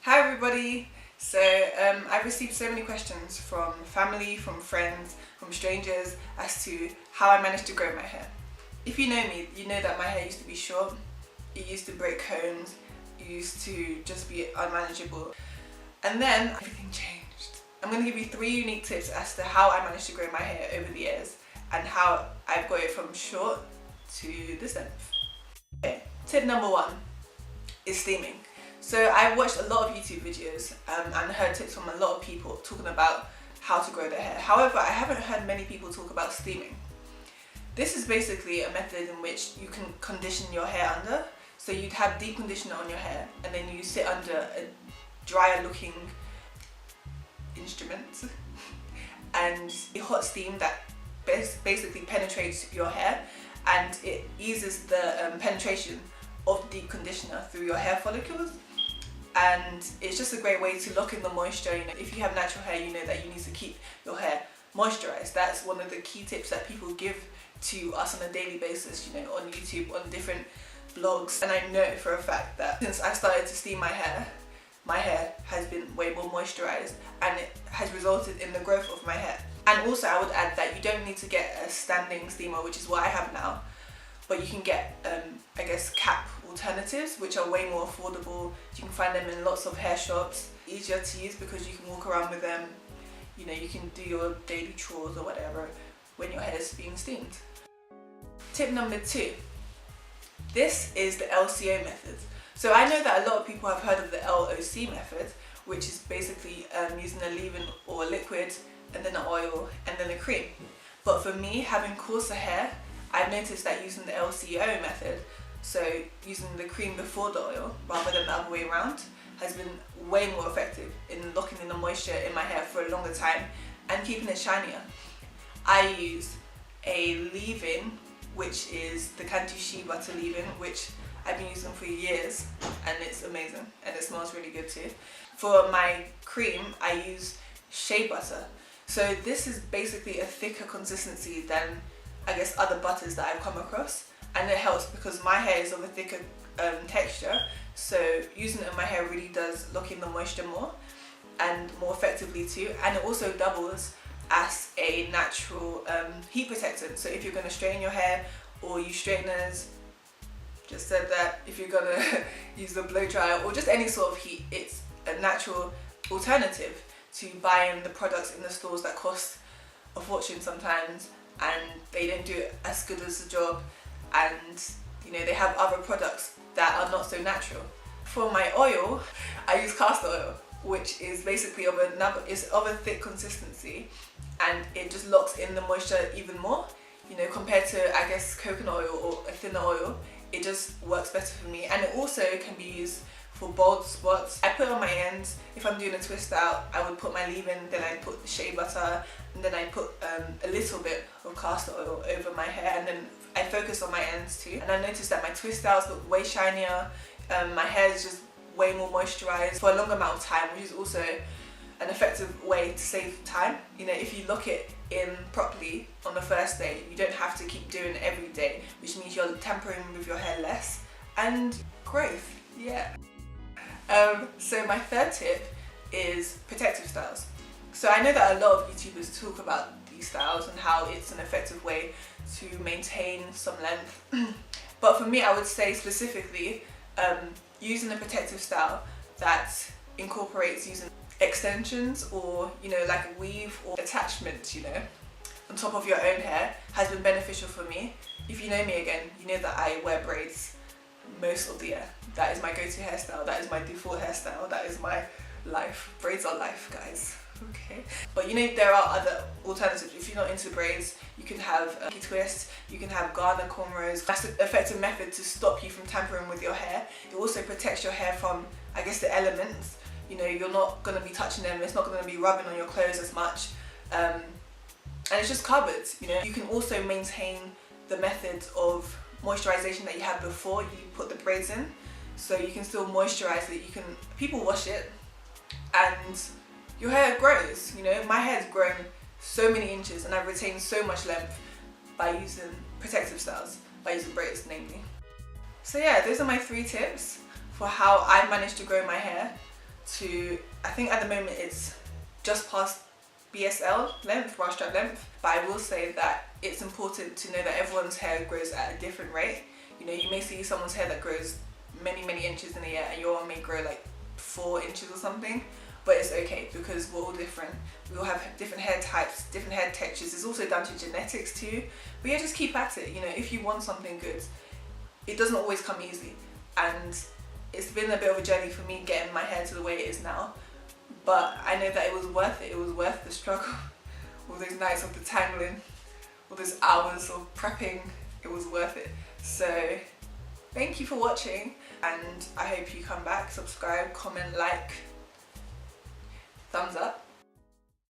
Hi everybody! So I've received so many questions from family, from friends, from strangers as to how I managed to grow my hair. If you know me, you know that my hair used to be short, it used to break cones, it used to just be unmanageable. And then everything changed. I'm going to give you 3 unique tips as to how I managed to grow my hair over the years and how I've got it from short to this length. Okay. Tip number 1 is steaming. So I watched a lot of YouTube videos and heard tips from a lot of people talking about how to grow their hair. However, I haven't heard many people talk about steaming. This is basically a method in which you can condition your hair under. So you'd have deep conditioner on your hair and then you sit under a drier looking instrument and a hot steam that basically penetrates your hair and it eases the penetration of the deep conditioner through your hair follicles, and it's just a great way to lock in the moisture. You know, if you have natural hair, you know that you need to keep your hair moisturized. That's one of the key tips that people give to us on a daily basis, you know, on YouTube, on different blogs. And I know for a fact that since I started to steam my hair has been way more moisturized and it has resulted in the growth of my hair. And also I would add that you don't need to get a standing steamer, which is what I have now, but you can get I guess cap alternatives which are way more affordable. You can find them in lots of hair shops, easier to use because you can walk around with them. You know, you can do your daily chores or whatever when your hair is being steamed. Tip number 2. This is the LCO method. So I know that a lot of people have heard of the LOC method, which is basically using a leave-in or a liquid and then an oil and then a cream. But for me, having coarser hair, I've noticed that using the LCO method, so using the cream before the oil rather than the other way around, has been way more effective in locking in the moisture in my hair for a longer time and keeping it shinier. I use a leave-in, which is the Cantu Shea Butter leave-in, which I've been using for years and it's amazing and it smells really good too. For my cream, I use shea butter. So this is basically a thicker consistency than I guess other butters that I've come across, and it helps because my hair is of a thicker texture, so using it in my hair really does lock in the moisture more and more effectively too, and it also doubles as a natural heat protectant. So if you're going to straighten your hair or use straighteners, just said that, if you're going to use a blow dryer or just any sort of heat, it's a natural alternative to buying the products in the stores that cost a fortune sometimes and they don't do it as good as the job, and you know, they have other products that are not so natural. For my oil, I use castor oil, which is basically of a thick consistency and it just locks in the moisture even more, you know, compared to I guess coconut oil or a thinner oil. It just works better for me, and it also can be used for bald spots. I put it on my ends. If I'm doing a twist out, I would put my leave-in, then I'd put the shea butter, and then I'd put a little bit of castor oil over my hair, and then I focus on my ends too. And I noticed that my twist outs look way shinier, my hair is just way more moisturized for a longer amount of time, which is also an effective way to save time. You know, if you lock it in properly on the first day, you don't have to keep doing it every day, which means you're tampering with your hair less and growth. Yeah. So my 3rd tip is protective styles. So I know that a lot of YouTubers talk about these styles and how it's an effective way to maintain some length. But for me, I would say specifically using a protective style that incorporates using extensions or, you know, like a weave or attachment, you know, on top of your own hair has been beneficial for me. If you know me again, you know that I wear braids most of the year. That is my go-to hairstyle, that is my default hairstyle, that is my life. Braids are life, guys. Okay. But you know, there are other alternatives. If you're not into braids, you can have a twist, you can have Ghana cornrows. That's an effective method to stop you from tampering with your hair. It also protects your hair from, I guess, the elements. You know, you're not going to be touching them, it's not going to be rubbing on your clothes as much, and it's just covered. You know, you can also maintain the method of moisturization that you had before you put the braids in, so you can still moisturize it. People wash it and your hair grows. You know, my hair has grown so many inches and I've retained so much length by using protective styles, by using braids namely. So yeah, those are my 3 tips for how I managed to grow my hair to, I think at the moment it's just past BSL length, brow strap length, but I will say that it's important to know that everyone's hair grows at a different rate. You know, you may see someone's hair that grows many inches in a year and your one may grow like 4 inches or something, but it's okay because we're all different. We all have different hair types, different hair textures. It's also down to genetics too, but yeah, just keep at it. You know, if you want something good, it doesn't always come easy, and it's been a bit of a journey for me getting my hair to the way it is now. But I know that it was worth it. It was worth the struggle. All those nights of detangling, all those hours of prepping, it was worth it. So thank you for watching, and I hope you come back, subscribe, comment, like, thumbs up.